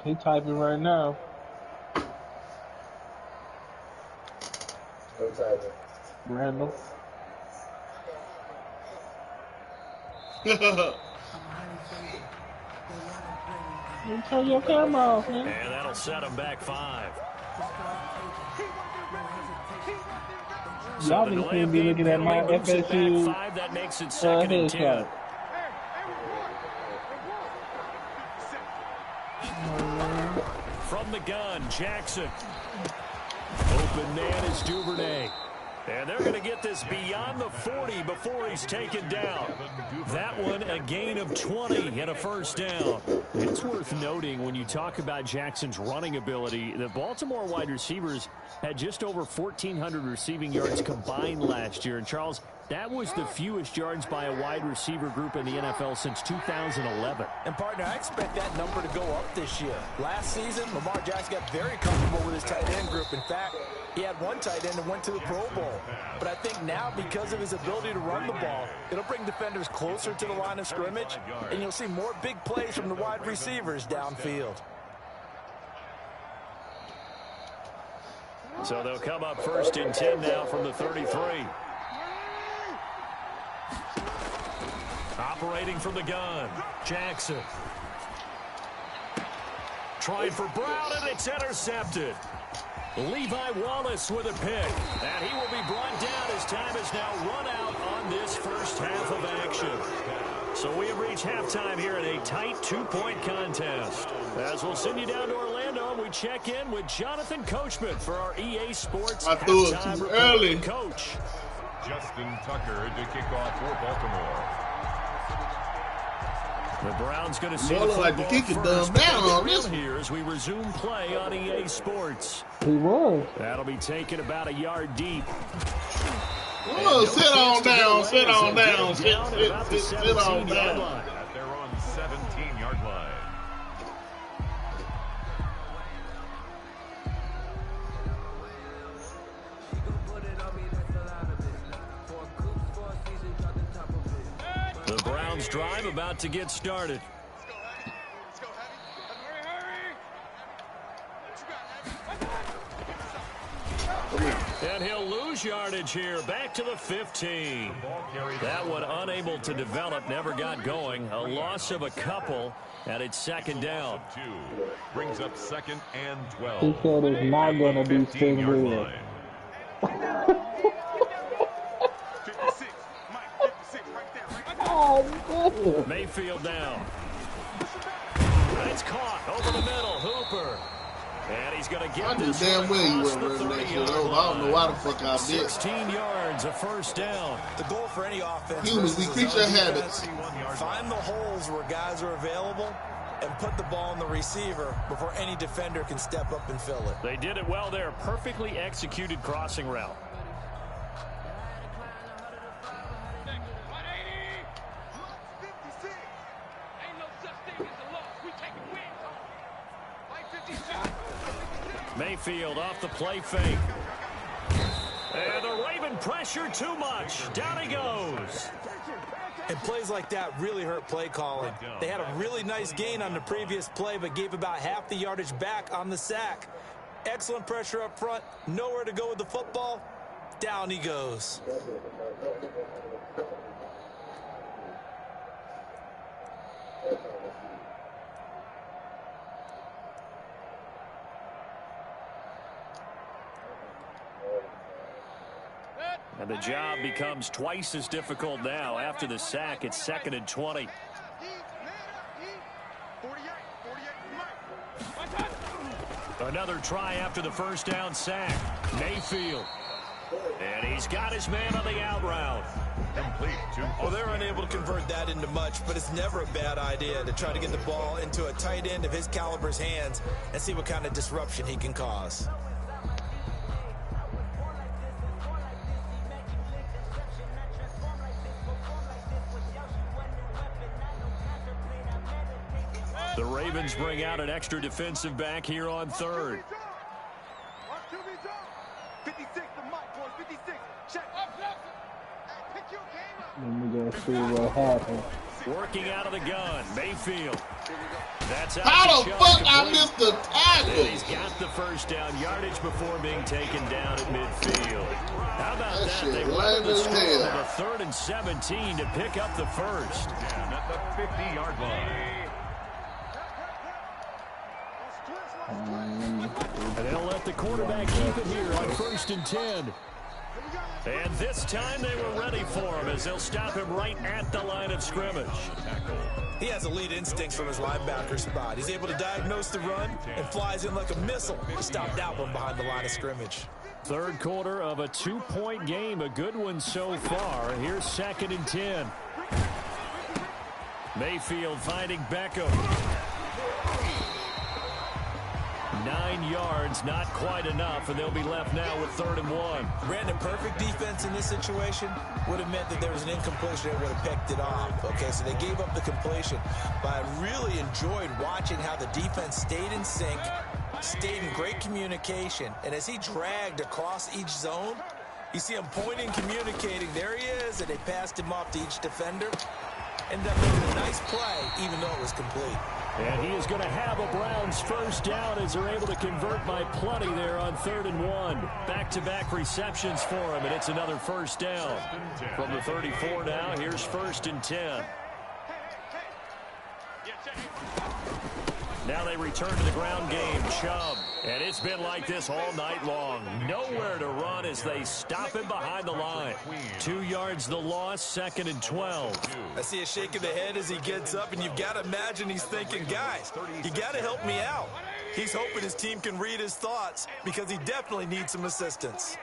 He typing right now. Who's typing? Randall. You turn your camera off, man. And that'll set him back 5. Y'all just can't be looking at my FSU 5. That makes it 2nd and 10. From the gun, Jackson. Open man is Duvernay. And they're going to get this beyond the 40 before he's taken down. That one, a gain of 20 and a first down. It's worth noting when you talk about Jackson's running ability, the Baltimore wide receivers had just over 1,400 receiving yards combined last year. And, Charles, that was the fewest yards by a wide receiver group in the NFL since 2011. And, partner, I expect that number to go up this year. Last season, Lamar Jackson got very comfortable with his tight end group. In fact, he had one tight end and went to the Pro Bowl. But I think now, because of his ability to run the ball, it'll bring defenders closer to the line of scrimmage, and you'll see more big plays from the wide receivers downfield. So they'll come up 1st and 10 now from the 33. Operating from the gun, Jackson. Trying for Brown, and it's intercepted. Levi Wallace with a pick, and he will be brought down as time is now run out on this first half of action. So we have reached halftime here in a tight 2-point contest. As we'll send you down to Orlando, and we check in with Jonathan Coachman for our EA Sports halftime report. Early. Coach. Justin Tucker to kick off for Baltimore. The Browns going to see the like the kicker dumb down on this here as we resume play on EA Sports. He was. That'll be taken about a yard deep. Whoa, sit on down, sit on down, sit on down. They're on 17-yard line. The Browns drive about to get started. And he'll lose yardage here. Back to the 15. That one unable to develop, never got going. A loss of a couple, and it's 2nd down. Brings up 2nd and 12. He said it's not going to be stingy. Oh, Mayfield down. And it's caught over the middle. Hooper. And he's going to get this damn well you weren't running that shit over. I don't know why the fuck I did. 16 yards, a first down. The goal for any offense. Humans, we creature habits. Find the holes where guys are available and put the ball on the receiver before any defender can step up and fill it. They did it well there. Perfectly executed crossing route. Mayfield off the play fake. And the Raven pressure too much. Down he goes. And plays like that really hurt play calling. They had a really nice gain on the previous play, but gave about half the yardage back on the sack. Excellent pressure up front. Nowhere to go with the football. Down he goes. And the job becomes twice as difficult now. After the sack, it's 2nd and 20. Another try after the first down sack. Mayfield. And he's got his man on the out route. Complete to Well, they're unable to convert that into much, but it's never a bad idea to try to get the ball into a tight end of his caliber's hands and see what kind of disruption he can cause. The Ravens bring out an extra defensive back here on 3rd. Let me just see what happened. Working out of the gun, Mayfield. That's out How to the Chubb fuck I complete. missed the And he's tackle? got the first down yardage before being taken down at midfield. How about That that? shit They lame weathered the as storm hell. of a 3rd and 17 to pick up the first. Down at the 50-yard line. And they'll let the quarterback keep it here on 1st and 10. And this time they were ready for him as they'll stop him right at the line of scrimmage. He has elite instincts from his linebacker spot. He's able to diagnose the run and flies in like a missile to stop that one behind the line of scrimmage. 3rd quarter of a 2-point game, a good one so far. Here's 2nd and 10. Mayfield finding Beckham. 9 yards, not quite enough, and they'll be left now with 3rd and 1. Brandon, perfect defense in this situation would have meant that there was an incompletion that would have picked it off. Okay, so they gave up the completion. But I really enjoyed watching how the defense stayed in sync, stayed in great communication, and as he dragged across each zone, you see him pointing, communicating. There he is, and they passed him off to each defender. Ended up making a nice play, even though it was complete. And he is going to have a Browns first down as they're able to convert by plenty there on 3rd and 1. Back-to-back receptions for him, and it's another first down. From the 34 now, here's 1st and 10. Now they return to the ground game. Chubb. And it's been like this all night long. Nowhere to run as they stop him behind the line. 2 yards the loss, 2nd and 12. I see a shake of the head as he gets up, and you've got to imagine he's thinking, guys, you got to help me out. He's hoping his team can read his thoughts because he definitely needs some assistance.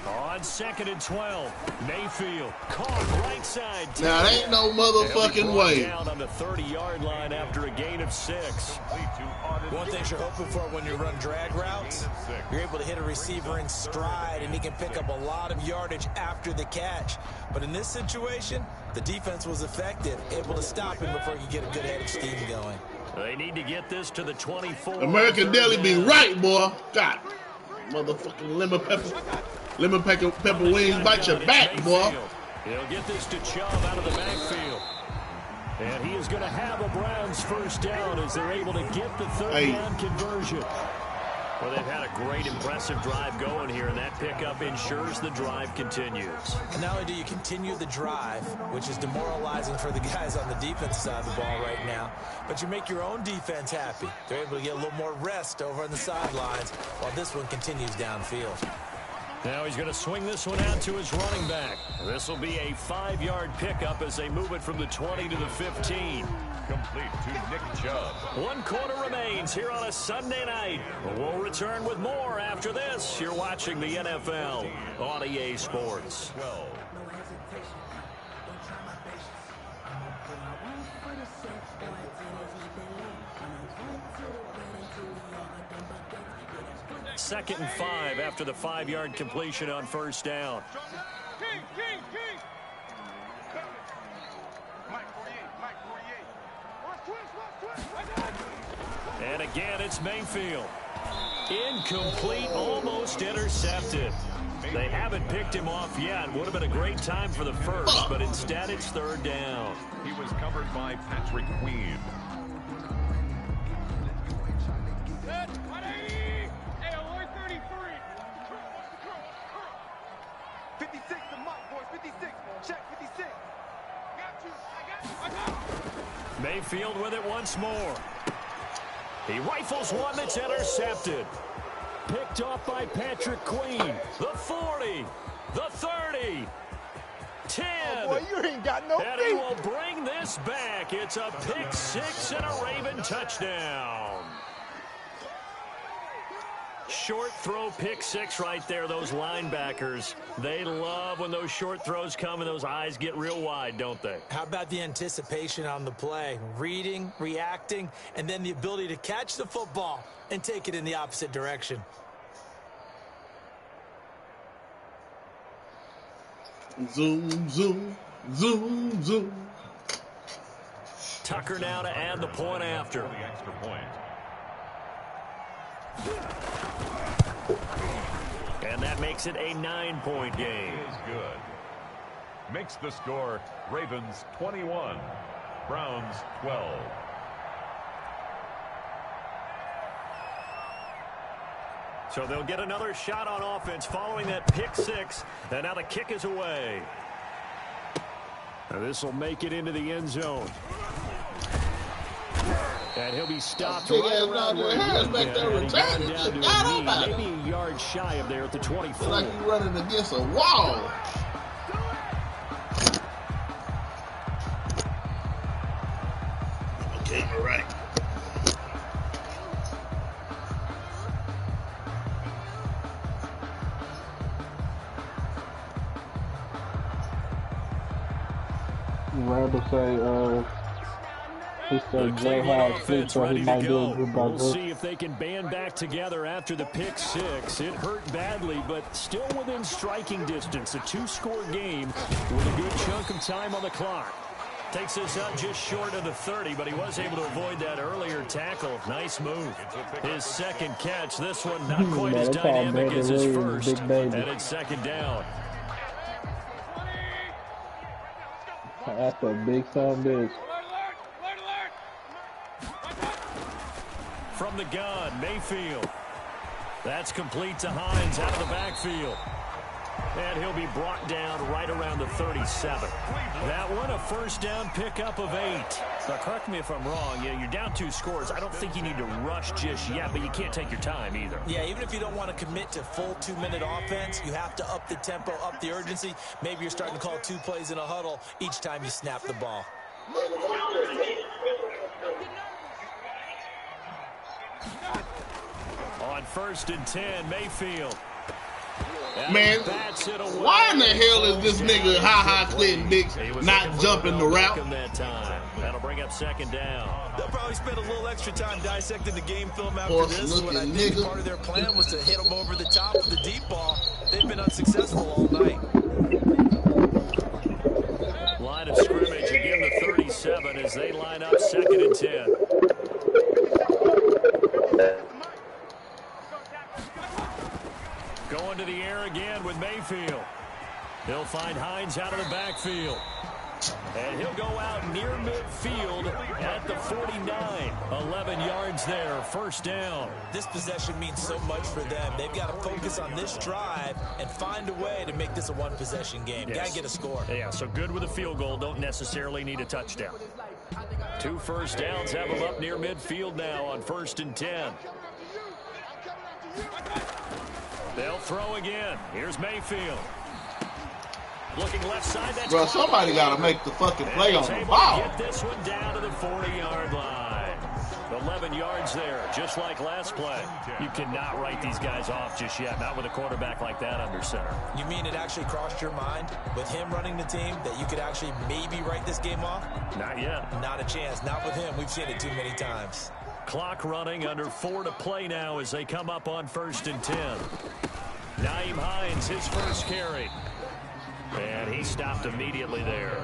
On 2nd and 12, Mayfield caught right side. Now, there ain't no motherfucking way. Down on the 30-yard line after a gain of 6. One thing you're hoping for when you run drag routes, you're able to hit a receiver in stride, and he can pick up a lot of yardage after the catch. But in this situation, the defense was effective, able to stop him before he could get a good head of steam going. They need to get this to the 24. American Deli be right, boy. God, motherfucking lemon pepper wings bite your back, boy. He'll get this to Chubb out of the backfield. And he is going to have a Browns first down as they're able to get the 3rd down conversion. Well, they've had a great, impressive drive going here, and that pickup ensures the drive continues. And not only do you continue the drive, which is demoralizing for the guys on the defensive side of the ball right now, but you make your own defense happy. They're able to get a little more rest over on the sidelines while this one continues downfield. Now he's going to swing this one out to his running back. This will be a 5-yard pickup as they move it from the 20 to the 15. Complete to Nick Chubb. 1 quarter remains here on a Sunday night. We'll return with more after this. You're watching the NFL on EA Sports. 12. Second and 5 after the 5-yard completion on first down. And again, it's Mayfield. Incomplete, almost intercepted. They haven't picked him off yet. Would have been a great time for the first, but instead it's 3rd down. He was covered by Patrick Queen. Mayfield with it once more. He rifles one that's intercepted. Picked off by Patrick Queen. The 40. The 30. 10. Oh boy, you ain't got no And he will bring this back. It's a pick 6 and a Raven touchdown. Short throw pick 6 right there. Those linebackers, they love when those short throws come and those eyes get real wide, don't they? How about the anticipation on the play? Reading, reacting, and then the ability to catch the football and take it in the opposite direction. Zoom, zoom, zoom, zoom. Tucker now to add the point after. The extra point. makes it a 9-point game. Is good. Makes the score Ravens 21, Browns 12. So they'll get another shot on offense following that pick six. And now the kick is away. This will make it into the end zone. And he'll be stopped right around where he back there returning. maybe a yard shy of there at the 24. Like you're running against a wall. Okay, all right. Randall say, he said Joe had sleep, so he might do a group by We'll group. see if they can band back together after the pick six. It hurt badly, but still within striking distance. A 2-score game with a good chunk of time on the clock. Takes us up just short of the 30, but he was able to avoid that earlier tackle. Nice move. His second catch. This one not quite as dynamic as his first. And it's second down. That's a big son bitch. From the gun, Mayfield. That's complete to Hines out of the backfield. And he'll be brought down right around the 37. That one, a first down pickup of 8. Now, correct me if I'm wrong. Yeah, you're down 2 scores. I don't think you need to rush just yet, but you can't take your time either. Yeah, even if you don't want to commit to full 2-minute offense, you have to up the tempo, up the urgency. Maybe you're starting to call 2 plays in a huddle each time you snap the ball. On 1st and 10, Mayfield. Man, why in the hell is this nigga Clinton Dix not jumping the route? That time. That'll bring up second down. They'll probably spend a little extra time dissecting the game film after this one. I think part of their plan was to hit them over the top of the deep ball. They've been unsuccessful all night. Line of scrimmage, again the 37 as they line up 2nd and 10. Going to the air again with Mayfield. He'll find Hines out of the backfield. And he'll go out near midfield at the 49. 11 yards there, first down. This possession means so much for them. They've got to focus on this drive and find a way to make this a one-possession game. Yes. Got to get a score. Yeah, so good with a field goal. Don't necessarily need a touchdown. 2 first downs have them up near midfield now on 1st and 10. They'll throw again. Here's Mayfield. Looking left side. That's bro, somebody got to make the fucking play on the ball. Get this one down to the 40-yard line. 11 yards there, just like last play. You cannot write these guys off just yet, not with a quarterback like that under center. You mean it actually crossed your mind with him running the team that you could actually maybe write this game off? Not yet. Not a chance. Not with him. We've seen it too many times. Clock running, under 4 to play now as they come up on 1st and 10. Nyheim Hines, his first carry. And he stopped immediately there.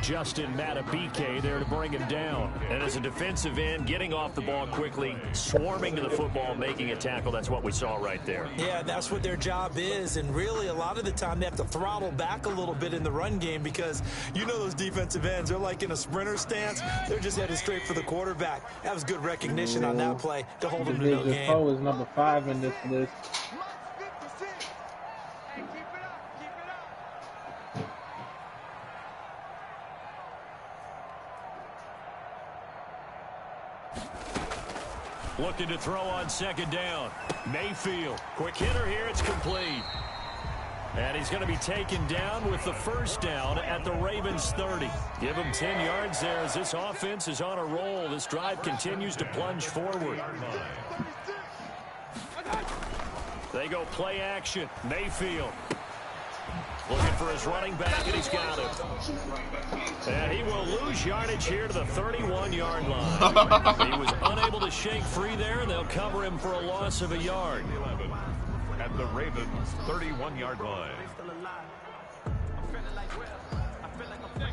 Justin Matabike there to bring him down. And as a defensive end, getting off the ball quickly, swarming to the football, making a tackle. That's what we saw right there. Yeah, that's what their job is. And really, a lot of the time, they have to throttle back a little bit in the run game because you know those defensive ends, they're like in a sprinter stance. They're just headed straight for the quarterback. That was good recognition on that play to hold them to no game. Poe is number 5 in this list. Looking to throw on 2nd down. Mayfield. Quick hitter here. It's complete. And he's going to be taken down with the first down at the Ravens 30. Give him 10 yards there as this offense is on a roll. This drive continues to plunge forward. They go play action. Mayfield. Looking for his running back, and he's got him. And he will lose yardage here to the 31-yard line. He was unable to shake free there, and they'll cover him for a loss of a yard. At the Ravens' 31-yard line.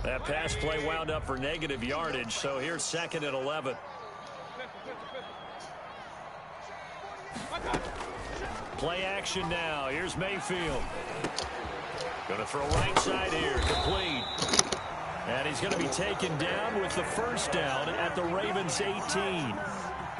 That pass play wound up for negative yardage, so here's 2nd and 11. Play action now. Here's Mayfield. Going to throw right side here. Complete. And he's going to be taken down with the first down at the Ravens 18.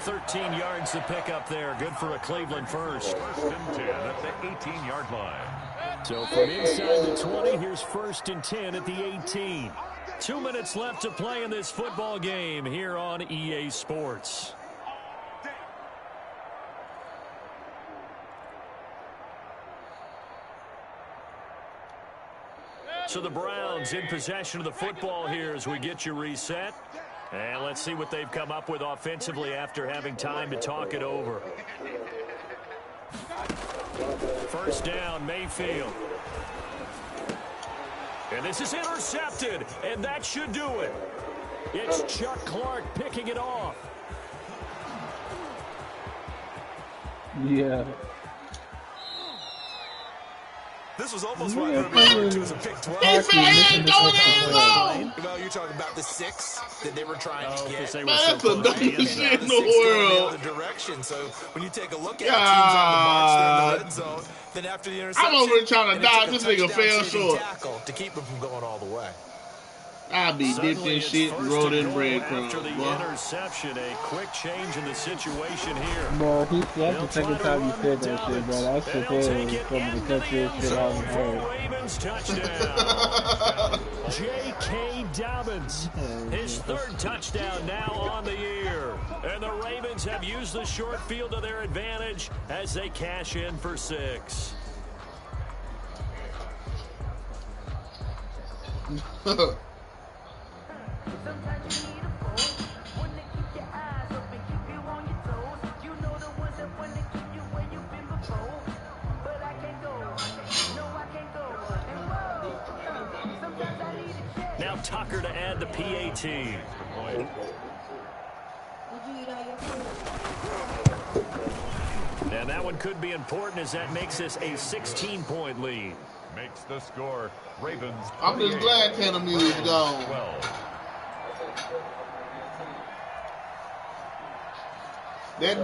13 yards to pick up there. Good for a Cleveland first. First and 10 at the 18-yard line. So from inside the 20, here's first and 10 at the 18. 2 minutes left to play in this football game here on EA Sports. So the Browns in possession of the football here as we get you reset. And let's see what they've come up with offensively after having time to talk it over. First down, Mayfield. And this is intercepted, and that should do it. It's Chuck Clark picking it off. Yeah. This was almost what I referred to as a pick 12. He said he ain't going in the zone. Well, you're talking about the 6 that they were trying to get. They were Man, so that's the close to the end dumbest zone. shit in The 6 the going world. the other direction. So when you take a look at teams on the march, they're in the red zone. Then after the interception, I'm over here trying to and it dodge. took a This nigga touchdown fell saving short. tackle to keep him from going all the way. I be dipped Suddenly in it's shit first and rolled and in goal breadcrumbs, after the boy. interception. A quick change in the situation here. Bro, that's the They'll second try to time you run said that shit, bro. That shit They'll there take was it some of into the the countryest end shit I zone ever for heard. Ravens touchdown. J.K. Dobbins, his third touchdown now on the year. And the Ravens have used the short field to their advantage as they cash in for 6. Now Tucker to add the PAT. And that one could be important as that makes this a 16-point lead. Makes the score Ravens. I'm just 28, glad Tanner Muse gone. 12. That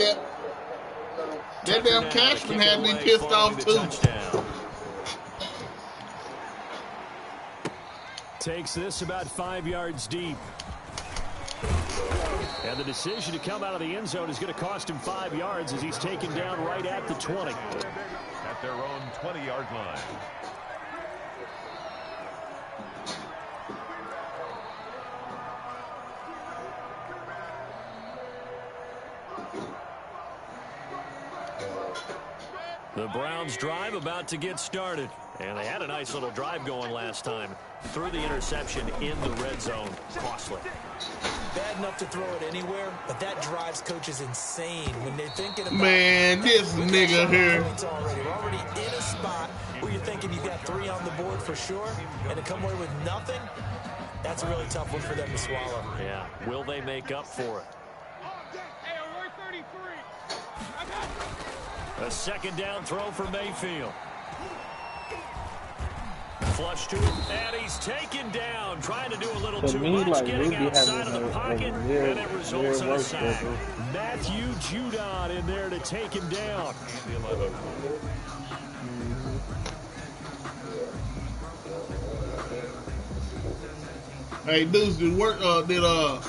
damn Cashman had me pissed off too. Touchdown. Takes this about 5 yards deep. And the decision to come out of the end zone is going to cost him 5 yards as he's taken down right at the 20. At their own 20-yard line. The Browns drive about to get started. And they had a nice little drive going last time. Threw the interception in the red zone. Costly. Bad enough to throw it anywhere, but that drives coaches insane when they're thinking about... Man, this nigga here. We're already in a spot where you're thinking you've got 3 on the board for sure, and to come away with nothing, that's a really tough one for them to swallow. Yeah. Will they make up for it? A second down throw for Mayfield. Flush to him, and he's taken down. Trying to do a little too much, like, getting Ruby outside of having the pocket, a real, and it results in a work sack. schedule. Matthew Judon in there to take him down. Hey, dudes, did the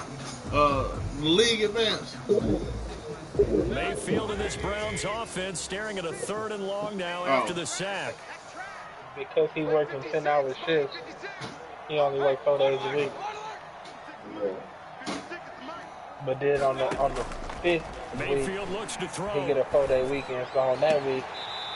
league advance? Mayfield in this Browns offense staring at a 3rd and long now after the sack. Because he works in 10-hour shifts, he only works 4 days a week. But then on the 5th week, Mayfield looks to he throw. get a 4-day weekend. So on that week,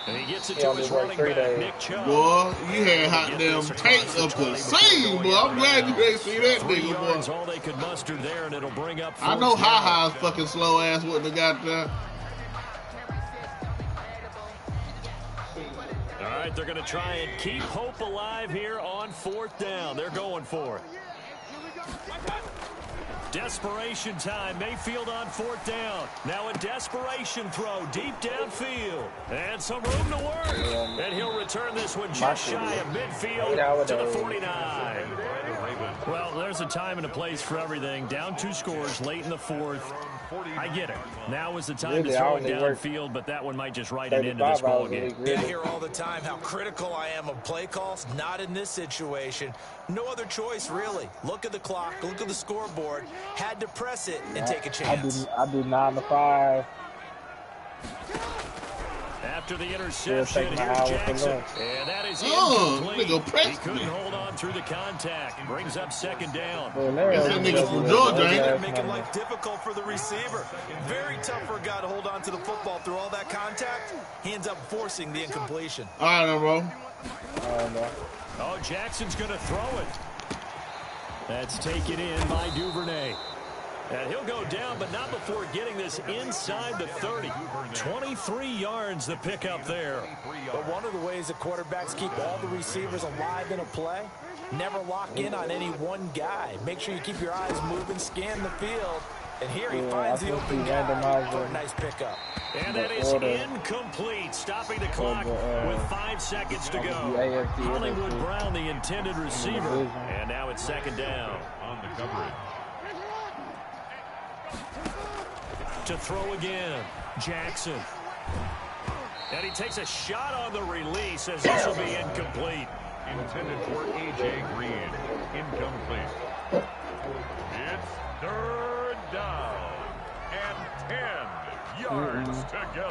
And he gets it he to only his worked running 3 back, days. Nick Chubb. Boy, you had hot damn tanks up the scene, boy. I'm glad you didn't see that 3 nigga, yards, boy. all they could muster there, and it'll bring up I know fourth down. Ha-Ha's fucking slow ass wouldn't have got there. All right, they're going to try and keep hope alive here on 4th down. They're going for it. Desperation time. Mayfield on 4th down. Now a desperation throw deep downfield. And some room to work. And he'll return this one just shy of midfield to the 49. Ravens. Well, there's a time and a place for everything. Down 2 scores late in the 4th. I get it. Now is the time to throw it downfield, but that one might just write an end to this ball game. Yeah, I hear all the time how critical I am of play calls. Not in this situation. No other choice, really. Look at the clock. Look at the scoreboard. Had to press it and take a chance. I do 9 to 5. After the interception, here's Jackson. And that is incomplete. He couldn't hold on through the contact. Brings up 2nd down. That nigga from Georgia, ain't They're making life difficult for the receiver. Very tough for a guy to hold on to the football through all that contact. He ends up forcing the incompletion. All right, bro. Oh, Jackson's going to throw it. That's taken in by Duvernay. And he'll go down, but not before getting this inside the 30. 23 yards the pickup there. But one of the ways that quarterbacks keep all the receivers alive in a play, never lock in on any one guy. Make sure you keep your eyes moving, scan the field. And here he finds the open guy for a nice pickup. And that is incomplete, stopping the clock with 5 seconds to go. Hollywood Brown, the intended receiver. And now it's 2nd down. On the coverage. To throw again, Jackson. And he takes a shot on the release as this will be incomplete. Intended for A.J. Green. Incomplete. It's 3rd down and 10 yards to go.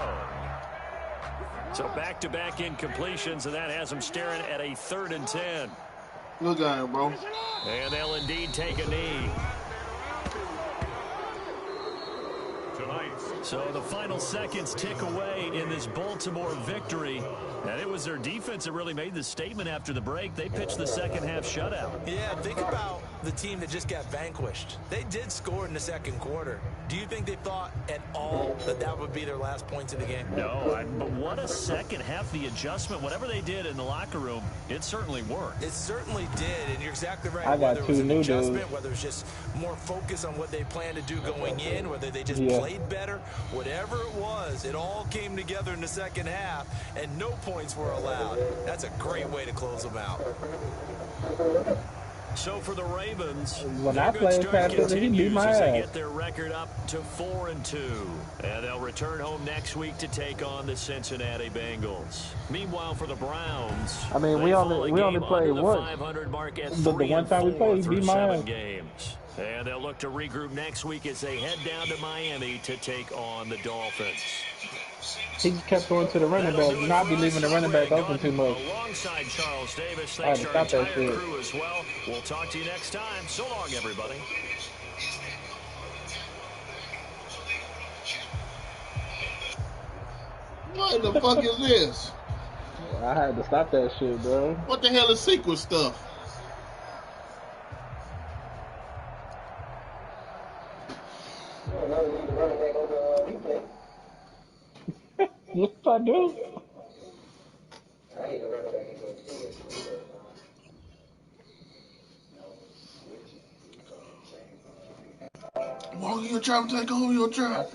So back-to-back incompletions, and that has him staring at a 3rd and 10. Look at him, bro. And they'll indeed take a knee. So the final seconds tick away in this Baltimore victory. And it was their defense that really made the statement after the break. They pitched the second half shutout. Yeah, think about the team that just got vanquished. They did score in the 2nd quarter. Do you think they thought at all that that would be their last points of the game? No, but what a second half. The adjustment, whatever they did in the locker room, it certainly worked. It certainly did, and you're exactly right. I got whether it was 2 an new adjustment, dudes. whether it's just more focus on what they plan to do going in, whether they just played better, whatever it was, it all came together in the second half, and no points were allowed. That's a great way to close them out. So for the Ravens, when I played Patrick, he beat my ass. They get their record up to 4-2, and they'll return home next week to take on the Cincinnati Bengals. Meanwhile, for the Browns, I mean, we only played once. 500 mark at But the one time we played, he beat my 7 ass. games. And they'll look to regroup next week as they head down to Miami to take on the Dolphins. He just kept going to the running back. You know, I be leaving the running back open too much. Alongside Charles Davis, I had thanks to to our stop that entire shit. crew as well. We'll talk to you next time. So long, everybody. What the fuck is this? I had to stop that shit, bro. What the hell is secret stuff? Yes, I do. Walk in your trap, take over your trap.